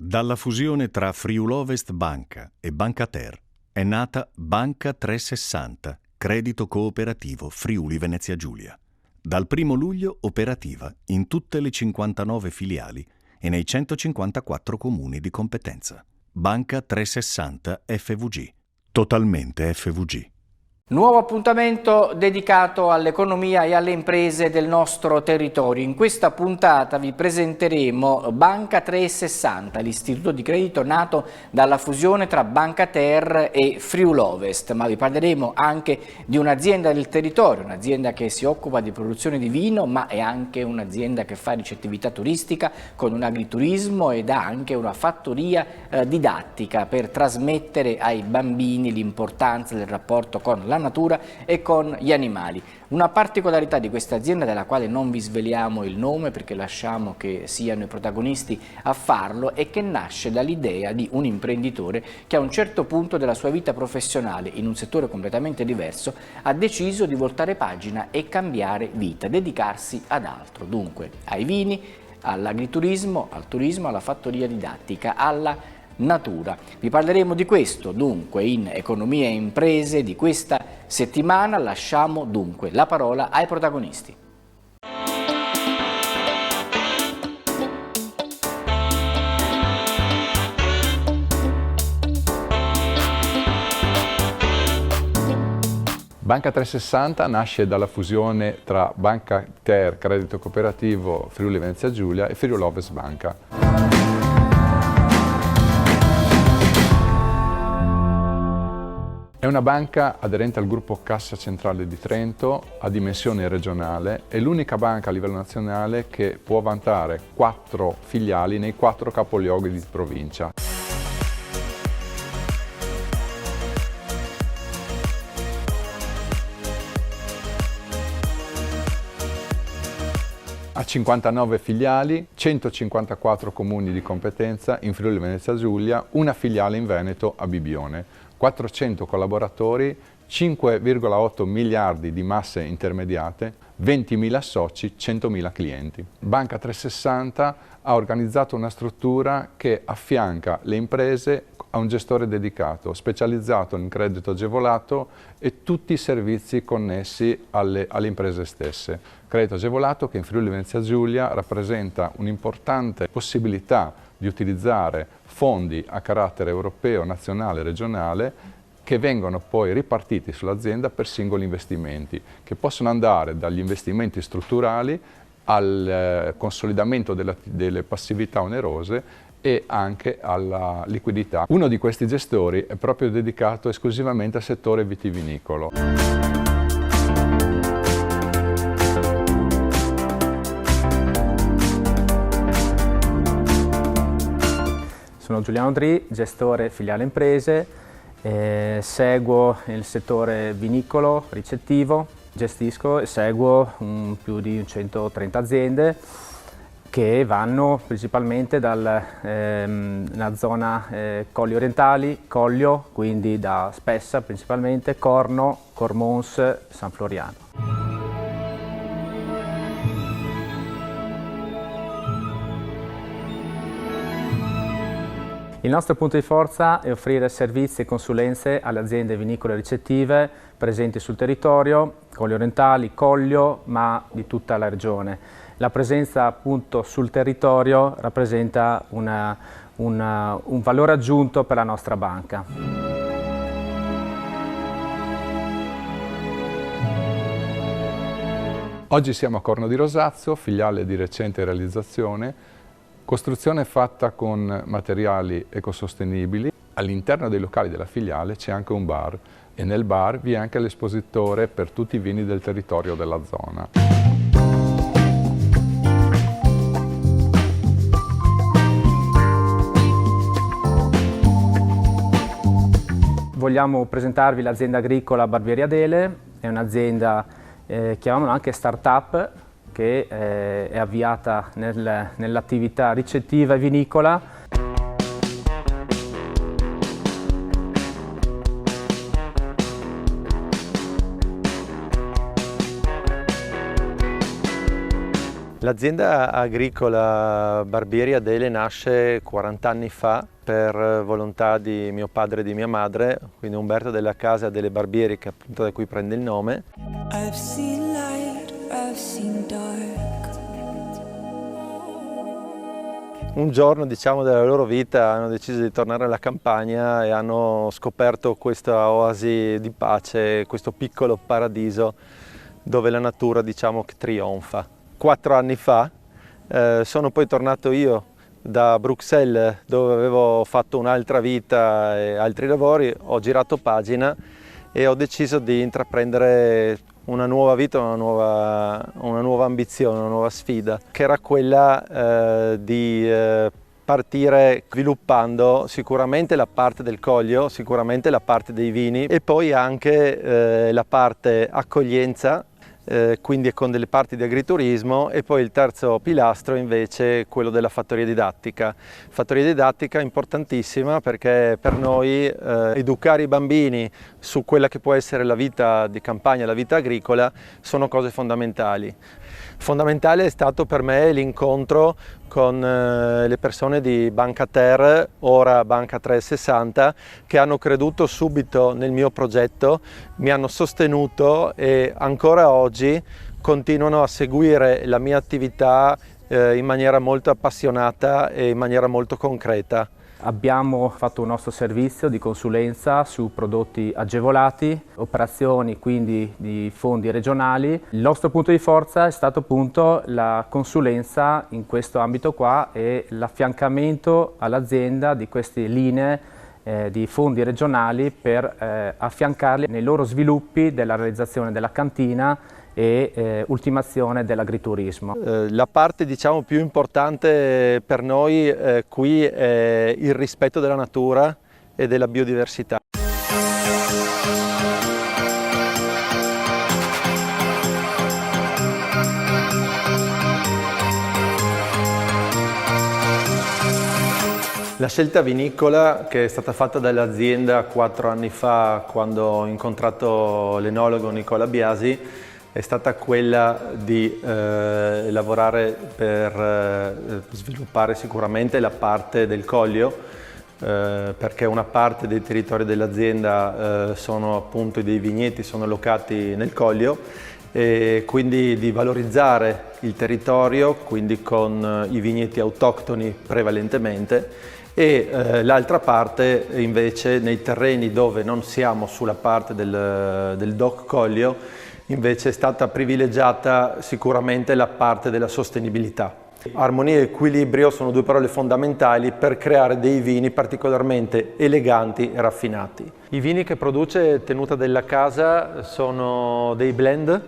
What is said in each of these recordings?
Dalla fusione tra Friulovest Banca e Bancater è nata Banca 360, credito cooperativo Friuli Venezia Giulia. Dal 1 luglio operativa in tutte le 59 filiali e nei 154 comuni di competenza. Banca 360 FVG, totalmente FVG. Nuovo appuntamento dedicato all'economia e alle imprese del nostro territorio. In questa puntata vi presenteremo Banca 360, l'istituto di credito nato dalla fusione tra Bancater e Friulovest, ma vi parleremo anche di un'azienda del territorio, un'azienda che si occupa di produzione di vino, ma è anche un'azienda che fa ricettività turistica con un agriturismo ed ha anche una fattoria didattica per trasmettere ai bambini l'importanza del rapporto con la natura e con gli animali. Una particolarità di questa azienda, della quale non vi sveliamo il nome perché lasciamo che siano i protagonisti a farlo, è che nasce dall'idea di un imprenditore che a un certo punto della sua vita professionale, in un settore completamente diverso, ha deciso di voltare pagina e cambiare vita, dedicarsi ad altro, dunque ai vini, all'agriturismo, al turismo, alla fattoria didattica, alla natura. Vi parleremo di questo dunque in Economia e Imprese di questa settimana. Lasciamo dunque la parola ai protagonisti. Banca 360 nasce dalla fusione tra Bancater, credito cooperativo Friuli Venezia Giulia e Friulovest Banca. È una banca aderente al gruppo Cassa Centrale di Trento, a dimensione regionale, è l'unica banca a livello nazionale che può vantare 4 filiali nei 4 capoluoghi di provincia. Ha 59 filiali, 154 comuni di competenza in Friuli Venezia Giulia, una filiale in Veneto a Bibione. 400 collaboratori, 5,8 miliardi di masse intermediate, 20.000 soci, 100.000 clienti. Banca 360 ha organizzato una struttura che affianca le imprese a un gestore dedicato, specializzato in credito agevolato e tutti i servizi connessi alle imprese stesse. Credito agevolato che in Friuli Venezia Giulia rappresenta un'importante possibilità di utilizzare fondi a carattere europeo, nazionale e regionale che vengono poi ripartiti sull'azienda per singoli investimenti, che possono andare dagli investimenti strutturali al consolidamento delle passività onerose e anche alla liquidità. Uno di questi gestori è proprio dedicato esclusivamente al settore vitivinicolo. Sono Giuliano Dri, gestore filiale imprese, seguo il settore vinicolo, ricettivo, gestisco e seguo più di 130 aziende che vanno principalmente dalla zona Colli Orientali, Collio, quindi da Spessa principalmente, Corno, Cormons, San Floriano. Il nostro punto di forza è offrire servizi e consulenze alle aziende vinicole ricettive presenti sul territorio, Colli Orientali, Collio, ma di tutta la regione. La presenza appunto sul territorio rappresenta un valore aggiunto per la nostra banca. Oggi siamo a Corno di Rosazzo, filiale di recente realizzazione, costruzione fatta con materiali ecosostenibili. All'interno dei locali della filiale c'è anche un bar e nel bar vi è anche l'espositore per tutti i vini del territorio della zona. Vogliamo presentarvi l'azienda agricola Barbieri Adele, è un'azienda, chiamiamola anche start-up, che è avviata nell'attività ricettiva e vinicola. L'azienda agricola Barbieri Adele nasce 40 anni fa per volontà di mio padre e di mia madre, quindi Umberto della Casa delle Barbieri, che appunto da cui prende il nome. I've seen light, I've seen dark. Un giorno, diciamo, della loro vita hanno deciso di tornare alla campagna e hanno scoperto questa oasi di pace, questo piccolo paradiso dove la natura, diciamo, che trionfa. 4 anni fa sono poi tornato io da Bruxelles, dove avevo fatto un'altra vita e altri lavori, ho girato pagina e ho deciso di intraprendere una nuova vita, una nuova ambizione, una nuova sfida, che era quella di partire sviluppando sicuramente la parte del Collio, sicuramente la parte dei vini e poi anche la parte accoglienza, quindi con delle parti di agriturismo, e poi il terzo pilastro invece quello della fattoria didattica. Fattoria didattica importantissima perché per noi educare i bambini su quella che può essere la vita di campagna, la vita agricola, sono cose fondamentali. Fondamentale è stato per me l'incontro con le persone di Banca Ter, ora Banca 360, che hanno creduto subito nel mio progetto, mi hanno sostenuto e ancora oggi continuano a seguire la mia attività in maniera molto appassionata e in maniera molto concreta. Abbiamo fatto un nostro servizio di consulenza su prodotti agevolati, operazioni quindi di fondi regionali. Il nostro punto di forza è stato appunto la consulenza in questo ambito qua e l'affiancamento all'azienda di queste linee di fondi regionali per affiancarli nei loro sviluppi della realizzazione della cantina e ultimazione dell'agriturismo. La parte, diciamo, più importante per noi qui è il rispetto della natura e della biodiversità. La scelta vinicola che è stata fatta dall'azienda 4 anni fa, quando ho incontrato l'enologo Nicola Biasi, è stata quella di lavorare per sviluppare sicuramente la parte del Collio, perché una parte dei territori dell'azienda sono appunto dei vigneti, sono locati nel Collio, e quindi di valorizzare il territorio, quindi con i vigneti autoctoni prevalentemente, e l'altra parte invece nei terreni dove non siamo sulla parte del DOC Collio, invece è stata privilegiata sicuramente la parte della sostenibilità. Armonia e equilibrio sono due parole fondamentali per creare dei vini particolarmente eleganti e raffinati. I vini che produce Tenuta della Casa sono dei blend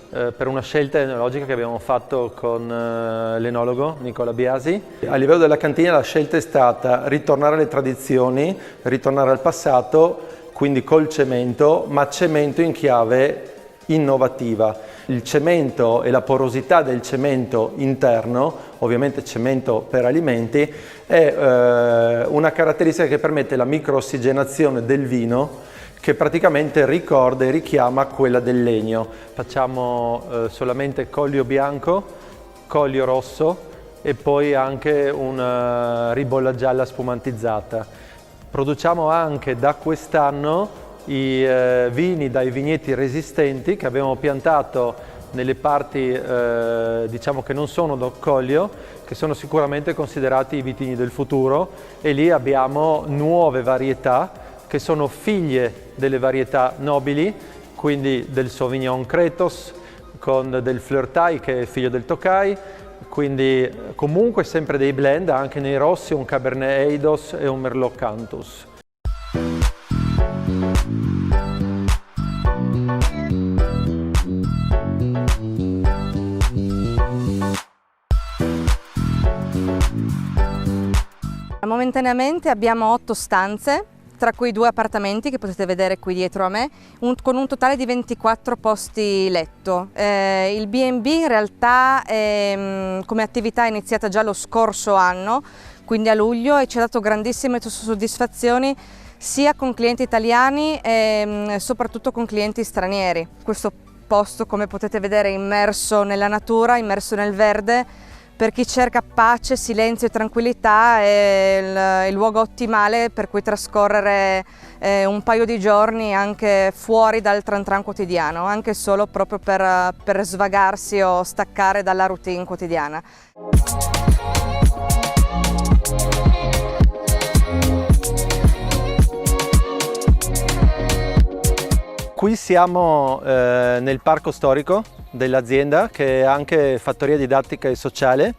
per una scelta enologica che abbiamo fatto con l'enologo Nicola Biasi. A livello della cantina la scelta è stata ritornare alle tradizioni, ritornare al passato, quindi col cemento, ma cemento in chiave innovativa. Il cemento e la porosità del cemento interno, ovviamente cemento per alimenti, è una caratteristica che permette la microossigenazione del vino, che praticamente ricorda e richiama quella del legno. Facciamo solamente Collio bianco, Collio rosso e poi anche una ribolla gialla spumantizzata. Produciamo anche da quest'anno i vini dai vigneti resistenti che abbiamo piantato nelle parti diciamo che non sono DOC Collio, che sono sicuramente considerati i vitigni del futuro, e lì abbiamo nuove varietà che sono figlie delle varietà nobili, quindi del Sauvignon Cretos, con del Fleurtail che è figlio del Tokaj, quindi comunque sempre dei blend, anche nei rossi un Cabernet Eidos e un Merlot Cantus. Momentaneamente abbiamo 8 stanze, tra cui 2 appartamenti che potete vedere qui dietro a me, con un totale di 24 posti letto. Il B&B in realtà come attività è iniziata già lo scorso anno, quindi a luglio, e ci ha dato grandissime soddisfazioni sia con clienti italiani e soprattutto con clienti stranieri. Questo posto, come potete vedere, immerso nella natura, immerso nel verde. Per chi cerca pace, silenzio e tranquillità è il luogo ottimale per cui trascorrere un paio di giorni anche fuori dal tran tran quotidiano, anche solo proprio per svagarsi o staccare dalla routine quotidiana. Qui siamo nel parco storico dell'azienda, che è anche fattoria didattica e sociale,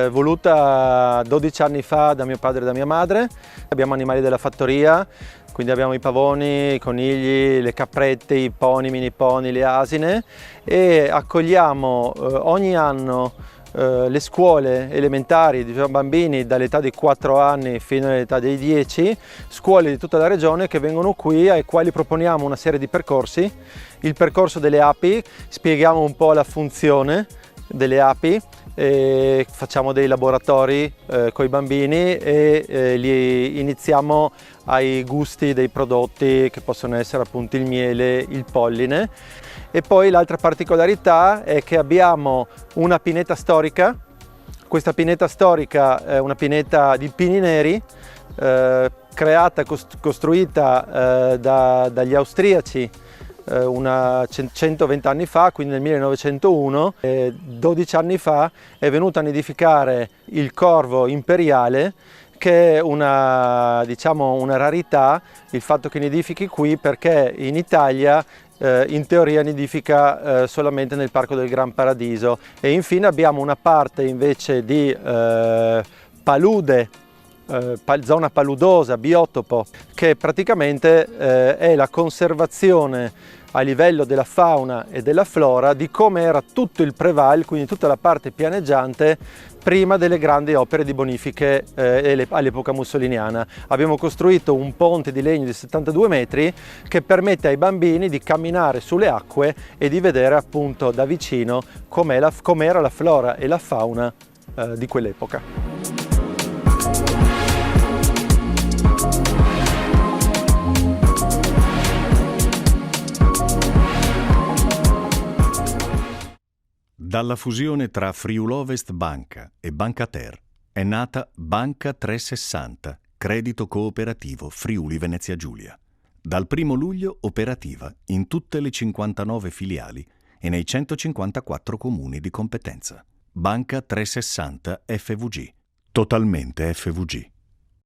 voluta 12 anni fa da mio padre e da mia madre. Abbiamo animali della fattoria, quindi abbiamo i pavoni, i conigli, le caprette, i pony, mini pony, le asine, e accogliamo ogni anno le scuole elementari di bambini dall'età di 4 anni fino all'età dei 10, scuole di tutta la regione che vengono qui, ai quali proponiamo una serie di percorsi. Il percorso delle api, spieghiamo un po' la funzione delle api, facciamo dei laboratori con i bambini e li iniziamo ai gusti dei prodotti che possono essere appunto il miele, il polline. E poi l'altra particolarità è che abbiamo una pineta storica. Questa pineta storica è una pineta di pini neri, creata, costruita dagli austriaci 120 anni fa, quindi nel 1901. 12 anni fa è venuto a nidificare il corvo imperiale, che è una rarità, il fatto che nidifichi qui, perché in Italia in teoria nidifica solamente nel Parco del Gran Paradiso. E infine abbiamo una parte invece di palude, zona paludosa, biotopo, che praticamente è la conservazione a livello della fauna e della flora di come era tutto il Preval, quindi tutta la parte pianeggiante, prima delle grandi opere di bonifiche all'epoca mussoliniana. Abbiamo costruito un ponte di legno di 72 metri che permette ai bambini di camminare sulle acque e di vedere appunto da vicino com'era la flora e la fauna di quell'epoca. Dalla fusione tra Friulovest Banca e Bancater è nata Banca 360, credito cooperativo Friuli Venezia Giulia. Dal 1 luglio operativa in tutte le 59 filiali e nei 154 comuni di competenza. Banca 360 FVG, totalmente FVG.